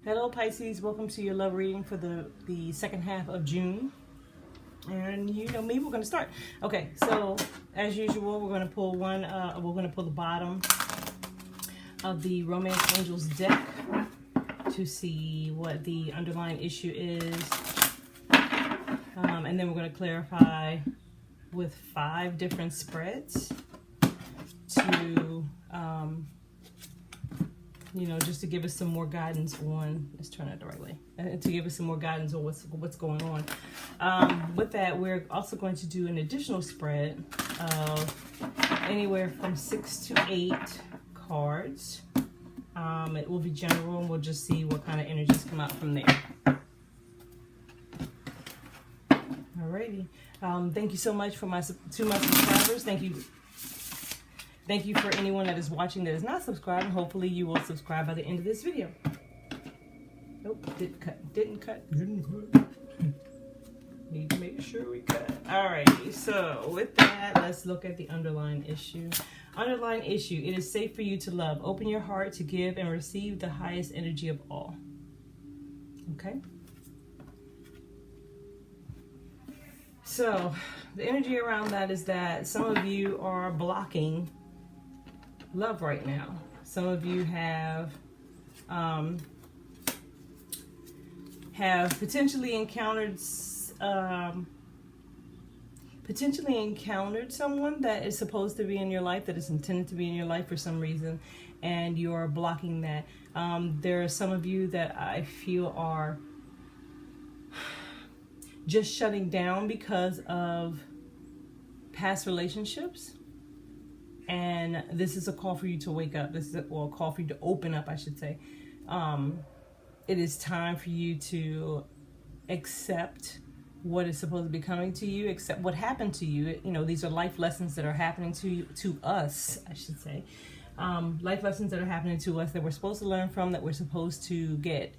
Hello Pisces, welcome to your love reading for the second half of June. And you know me, we're going to start. Okay, so as usual, we're going to pull the bottom of the Romance Angels deck to see what the underlying issue is. And then we're going to clarify with 5 different spreads to just to give us some more guidance on, let's turn it the right way, to give us some more guidance on what's going on. With that, we're also going to do an additional spread of anywhere from 6 to 8 cards. It will be general, and we'll just see what kind of energies come out from there. Alrighty. Thank you so much for my subscribers. Thank you for anyone that is watching that is not subscribed, and hopefully you will subscribe by the end of this video. Nope, didn't cut. Need to make sure we cut. Alrighty, so with that, let's look at the underlying issue. Underlying issue, it is safe for you to love. Open your heart to give and receive the highest energy of all. Okay? So, the energy around that is that some of you are blocking love right now. Some of you have potentially encountered someone that is supposed to be in your life, that is intended to be in your life for some reason, and you are blocking that. There are some of you that I feel are just shutting down because of past relationships. And this is a call for you to wake up. This is a call for you to open up, I should say. It is time for you to accept what is supposed to be coming to you, accept what happened to you. You know, these are life lessons that are happening to us, I should say. Life lessons that are happening to us that we're supposed to learn from, that we're supposed to get,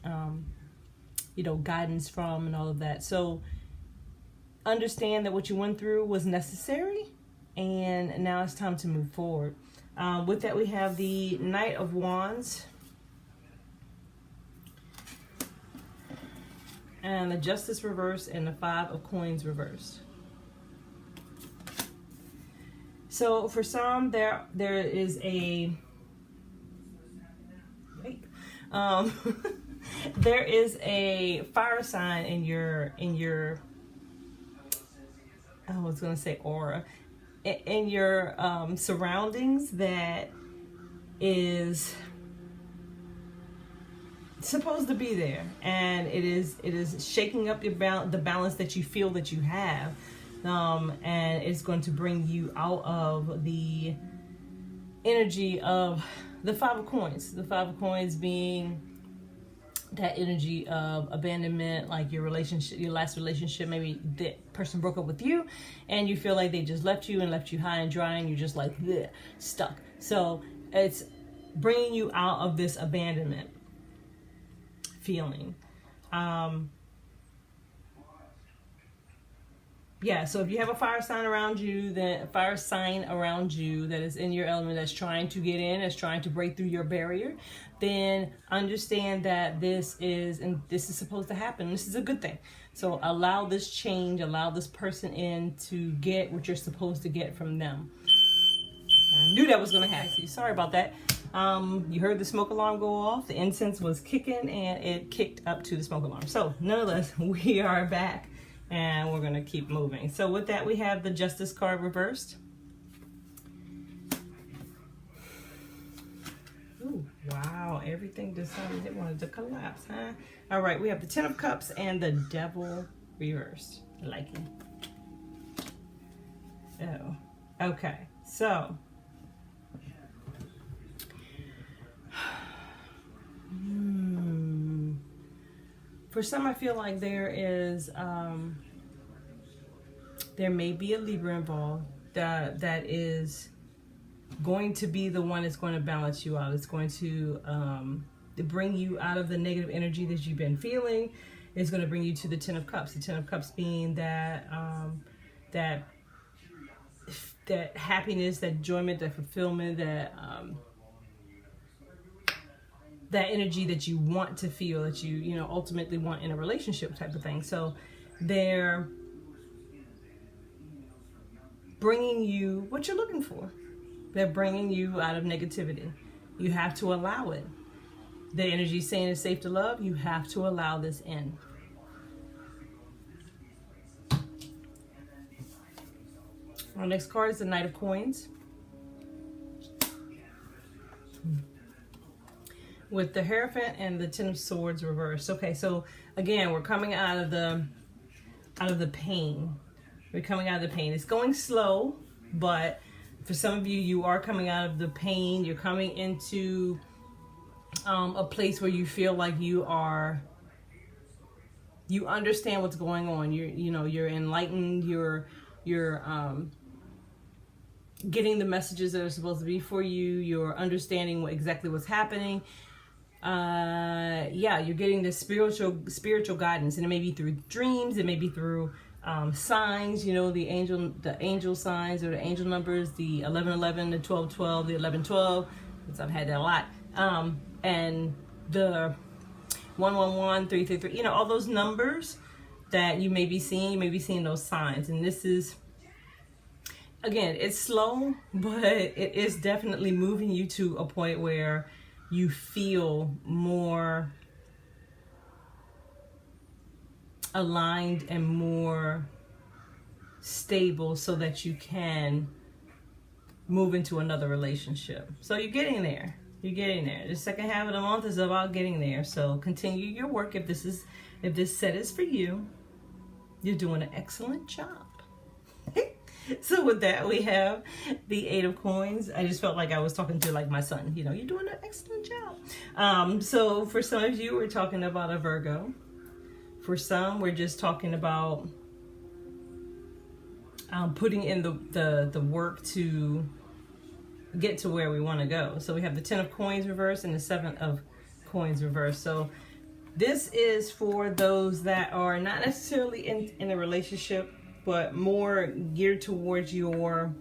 guidance from and all of that. So understand that what you went through was necessary. And now it's time to move forward. With that, we have the Knight of Wands and the Justice reversed and the 5 of Coins reversed. So for some, there is a there is a fire sign in your I was going to say aura, in your surroundings, that is supposed to be there, and it is shaking up the balance that you feel that you have, and it's going to bring you out of the energy of the 5 of Coins. The 5 of Coins being that energy of abandonment, like your last relationship, maybe the person broke up with you and you feel like they just left you high and dry, and you're just like stuck. So it's bringing you out of this abandonment feeling. So if you have a fire sign around you that is in your element, that's trying to get in, that's trying to break through your barrier, then understand that this is supposed to happen. This is a good thing. So allow this change, allow this person in to get what you're supposed to get from them. I knew that was going to happen. Sorry about that. You heard the smoke alarm go off. The incense was kicking, and it kicked up to the smoke alarm. So nonetheless, we are back. And we're going to keep moving. So with that, we have the Justice card reversed. Ooh, wow. Everything decided it wanted to collapse, huh? All right. We have the 10 of Cups and the Devil reversed. I like it. Oh, okay. So. For some, I feel like there may be a Libra involved that is going to be the one that's going to balance you out. It's going to bring you out of the negative energy that you've been feeling. It's going to bring you to the 10 of Cups. The 10 of Cups being that happiness, that enjoyment, that fulfillment, that that energy that you want to feel, that you know, ultimately want in a relationship type of thing. So they're bringing you what you're looking for. They're bringing you out of negativity. You have to allow it. The energy saying it's safe to love, you have to allow this in. Our next card is the Knight of Coins, with the Hierophant and the Ten of Swords reversed. Okay, so again, we're coming out of the pain. We're coming out of the pain. It's going slow, but for some of you, you are coming out of the pain. You're coming into a place where you feel like you understand what's going on. You're enlightened. You're getting the messages that are supposed to be for you. You're understanding exactly what's happening. You're getting this spiritual guidance, and it may be through dreams. It may be through signs, you know, the angel signs, or the angel numbers, the 1111, the 1212, the 1112, because I've had that a lot, and the 111, 333, you know, all those numbers that you may be seeing those signs. And this is, again, it's slow, but it is definitely moving you to a point where you feel more aligned and more stable, so that you can move into another relationship. So you're getting there. You're getting there. The second half of the month is about getting there. So continue your work. If this set is for you, you're doing an excellent job. So with that, we have the Eight of Coins. I just felt like I was talking to like my son. You know, you're doing an excellent job. So for some of you, we're talking about a Virgo. For some, we're just talking about putting in the work to get to where we want to go. So we have the Ten of Coins reversed and the Seven of Coins reversed. So this is for those that are not necessarily in a relationship, but more geared towards your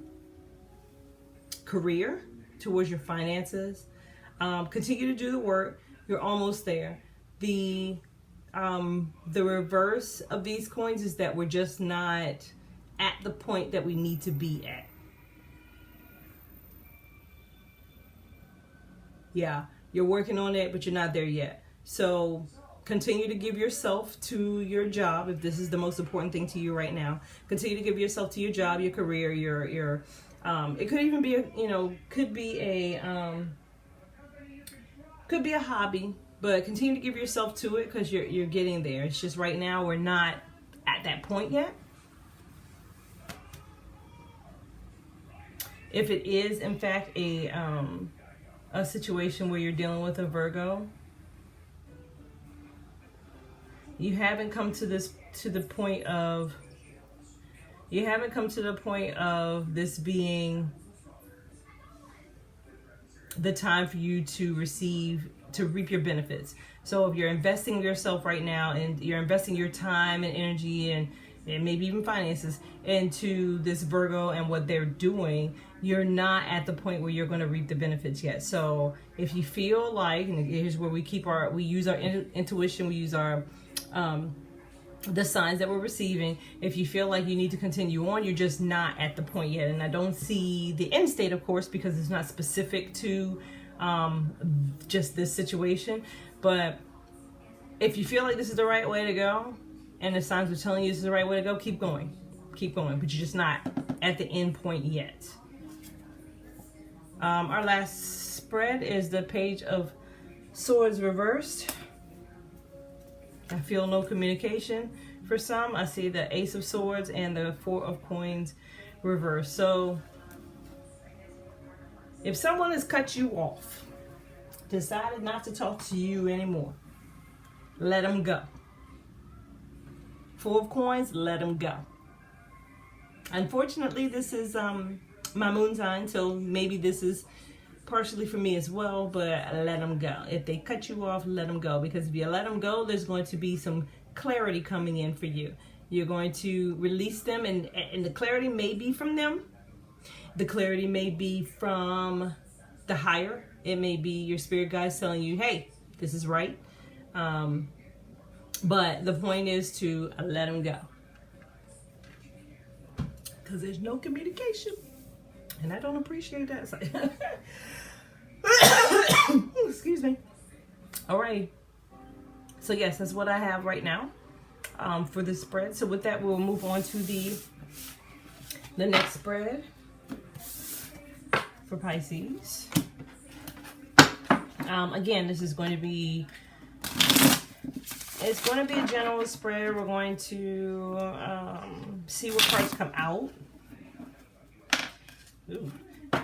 career, towards your finances. Continue to do the work. You're almost there. The reverse of these coins is that we're just not at the point that we need to be at. Yeah, you're working on it, but you're not there yet. So continue to give yourself to your job if this is the most important thing to you right now. Continue to give yourself to your job, your career, your it could even be could be a hobby, but continue to give yourself to it, because you're getting there. It's just right now we're not at that point yet. If it is in fact a situation where you're dealing with a Virgo, you haven't come to the point of this being the time for you to reap your benefits. So if you're investing in yourself right now, and you're investing your time and energy and maybe even finances into this Virgo and what they're doing, you're not at the point where you're going to reap the benefits yet. So if you feel like, and here's where we use our intuition, we use our the signs that we're receiving. If you feel like you need to continue on, you're just not at the point yet. And I don't see the end state, of course, because it's not specific to just this situation. But if you feel like this is the right way to go, and the signs are telling you this is the right way to go, keep going, but you're just not at the end point yet. Our last spread is the Page of Swords reversed. I feel no communication for some. I see the Ace of Swords and the Four of Coins reversed. So if someone has cut you off, decided not to talk to you anymore, let them go. Four of Coins, let them go. Unfortunately, this is my moon sign, so maybe this is partially for me as well, but let them go. If they cut you off, let them go, because if you let them go, there's going to be some clarity coming in for you. You're going to release them, and the clarity may be from them. The clarity may be from the higher. It may be your spirit guides telling you, hey, this is right. But the point is to let him go. Because there's no communication. And I don't appreciate that. So excuse me. All right. So yes, that's what I have right now for this spread. So with that, we'll move on to the next spread for Pisces. Again, this is going to be, it's going to be a general spread. We're going to see what cards come out. Ooh.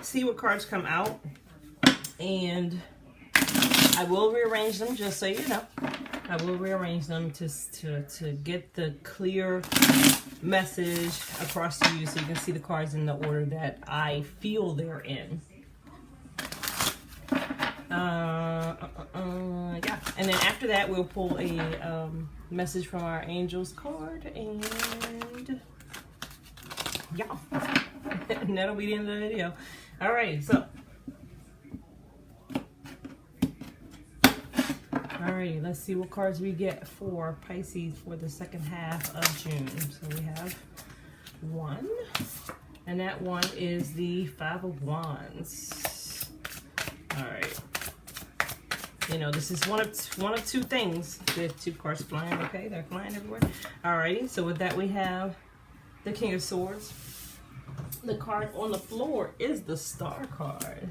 See what cards come out. And I will rearrange them, just so you know. I will rearrange them to get the clear message across to you so you can see the cards in the order that I feel they're in. Yeah, and then after that we'll pull a message from our angels card, and yeah, and that'll be the end of the video. All right, so alrighty, let's see what cards we get for Pisces for the second half of June. So we have one, and that one is the Five of Wands. All right. You know, this is one of two things. We have two cards flying, okay? They're flying everywhere. Alrighty, so with that we have the King of Swords. The card on the floor is the Star card.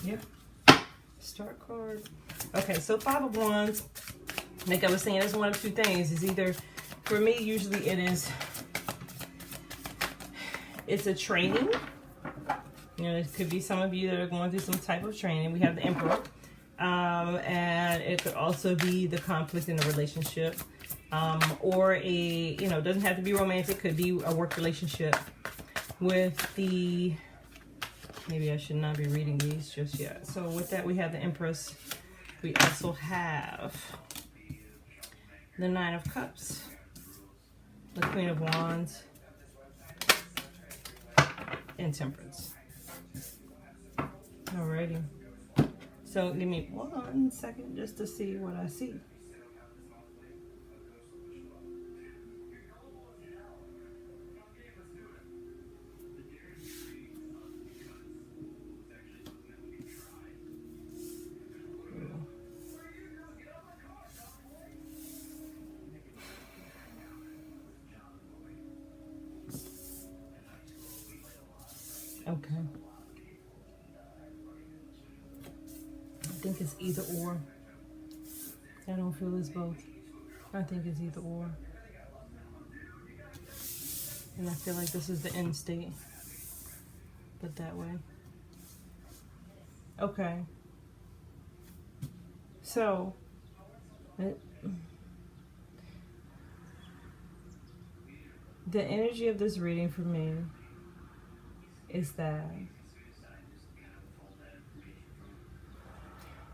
Yep. Star card. Okay, so Five of Wands, like I was saying, it's one of two things. It's either, for me, usually it's a training. You know, it could be some of you that are going through some type of training. We have the Emperor. And it could also be the conflict in a relationship, or you know, it doesn't have to be romantic, could be a work relationship with the, maybe I should not be reading these just yet. So with that, we have the Empress. We also have the Nine of Cups, the Queen of Wands, and Temperance. Alrighty. So give me 1 second just to see what I see. Okay. I think it's either or. I don't feel it's both. I think it's either or. And I feel like this is the end state. But that way. Okay. So, the energy of this reading for me is that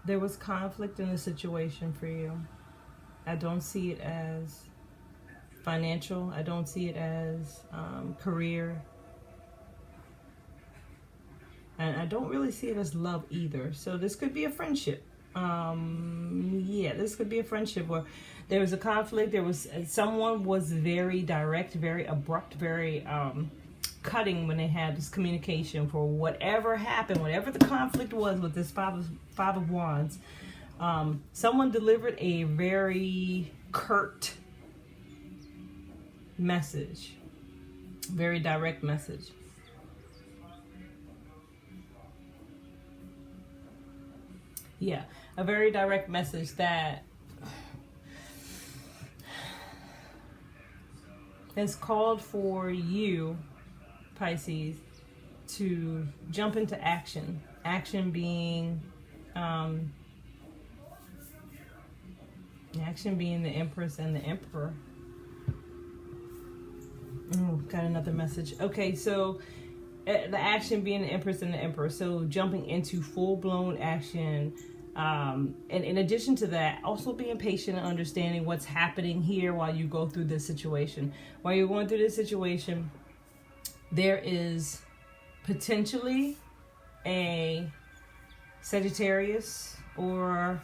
there was conflict in the situation for you. I don't see it as financial. I don't see it as career. And I don't really see it as love either. So this could be a friendship. Yeah, this could be a friendship where there was a conflict. Someone was very direct, very abrupt, very cutting when they had this communication for whatever happened, whatever the conflict was with this Five of Wands. Someone delivered a very curt message, very direct message. Yeah, a very direct message that has called for you, Pisces, to jump into action. Action being the Empress and the Emperor. Oh, got another message. Okay, so the action being the Empress and the Emperor. So jumping into full-blown action. And in addition to that, also being patient and understanding what's happening here while you go through this situation. While you're going through this situation, there is potentially a Sagittarius or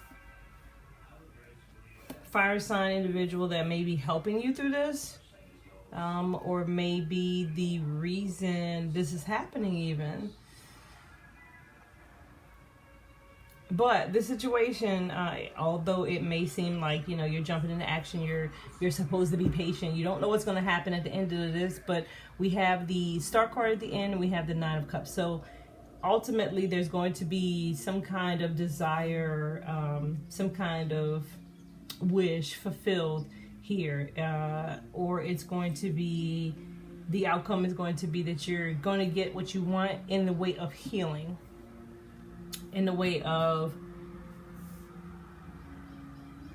fire sign individual that may be helping you through this, or maybe the reason this is happening even. But the situation, although it may seem like, you know, you're jumping into action, you're supposed to be patient. You don't know what's going to happen at the end of this, but we have the Star card at the end, and we have the Nine of Cups. So ultimately, there's going to be some kind of desire, some kind of wish fulfilled here, or it's going to be, the outcome is going to be that you're going to get what you want in the way of healing. In the way of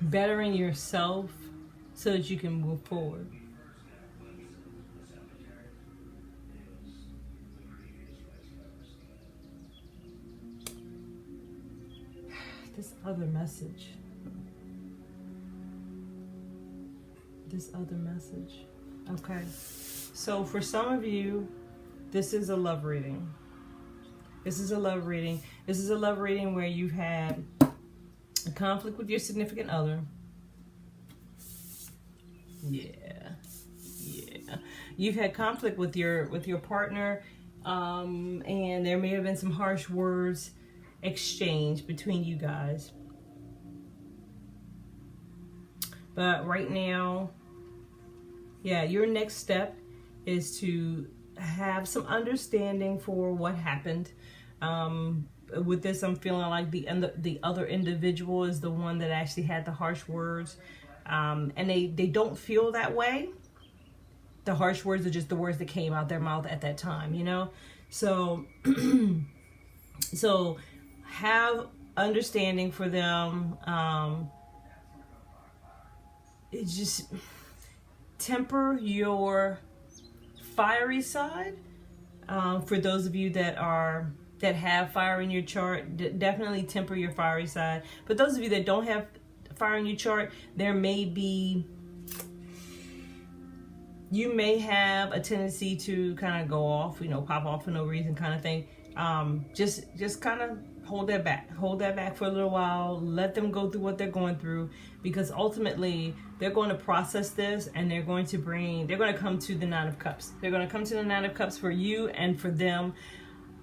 bettering yourself so that you can move forward. This other message. Okay. So for some of you, this is a love reading. This is a love reading. This is a love reading where you've had a conflict with your significant other. Yeah. You've had conflict with your partner, and there may have been some harsh words exchanged between you guys. But right now, yeah, your next step is to have some understanding for what happened. With this, I'm feeling like the other individual is the one that actually had the harsh words, and they don't feel that way. The harsh words are just the words that came out their mouth at that time, you know. So so have understanding for them. It's just temper your fiery side. For those of you that have fire in your chart, definitely temper your fiery side. But those of you that don't have fire in your chart, you may have a tendency to kind of go off, you know, pop off for no reason kind of thing. Just kind of hold that back for a little while. Let them go through what they're going through, because ultimately they're going to process this, and they're going to come to the Nine of Cups. They're going to come to the Nine of Cups for you and for them,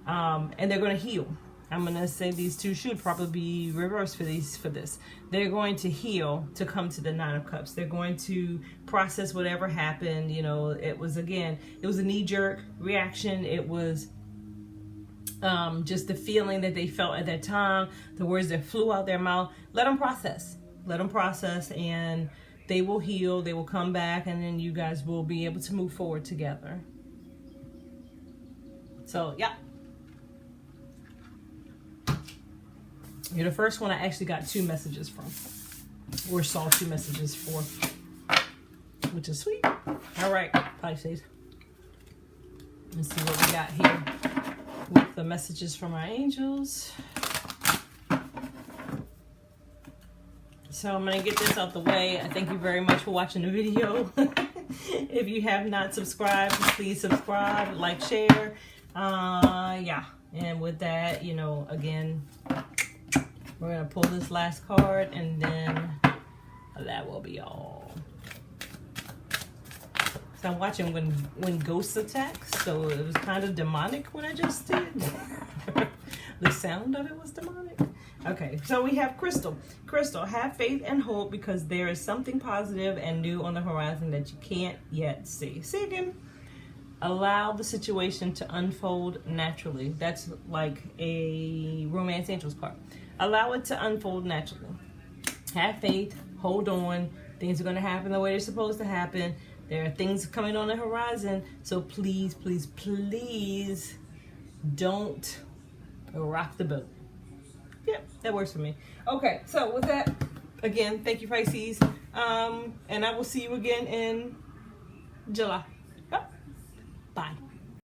and they're going to heal. I'm going to say these two should probably be reversed for this. They're going to heal to come to the Nine of Cups. They're going to process whatever happened. You know, it was a knee-jerk reaction. It was just the feeling that they felt at that time, the words that flew out their mouth. Let them process, and they will heal. They will come back, and then you guys will be able to move forward together. So, yeah. You're the first one I actually got 2 messages from, or saw 2 messages for, which is sweet. All right, Pisces. Let's see what we got here with the messages from our angels. So I'm going to get this out the way. I thank you very much for watching the video. If you have not subscribed, please subscribe, like, share. Yeah. And with that, you know, again, we're going to pull this last card, and then that will be all. So I'm watching when ghosts attack, so it was kind of demonic what I just did. The sound of it was demonic. Okay, so we have Crystal. Crystal, have faith and hope, because there is something positive and new on the horizon that you can't yet see. See again? Allow the situation to unfold naturally. That's like a Romance Angels card. Allow it to unfold naturally. Have faith. Hold on. Things are going to happen the way they're supposed to happen. There are things coming on the horizon. So please, please, please don't rock the boat. Yep, that works for me. Okay, so with that, again, thank you, Pisces. And I will see you again in July.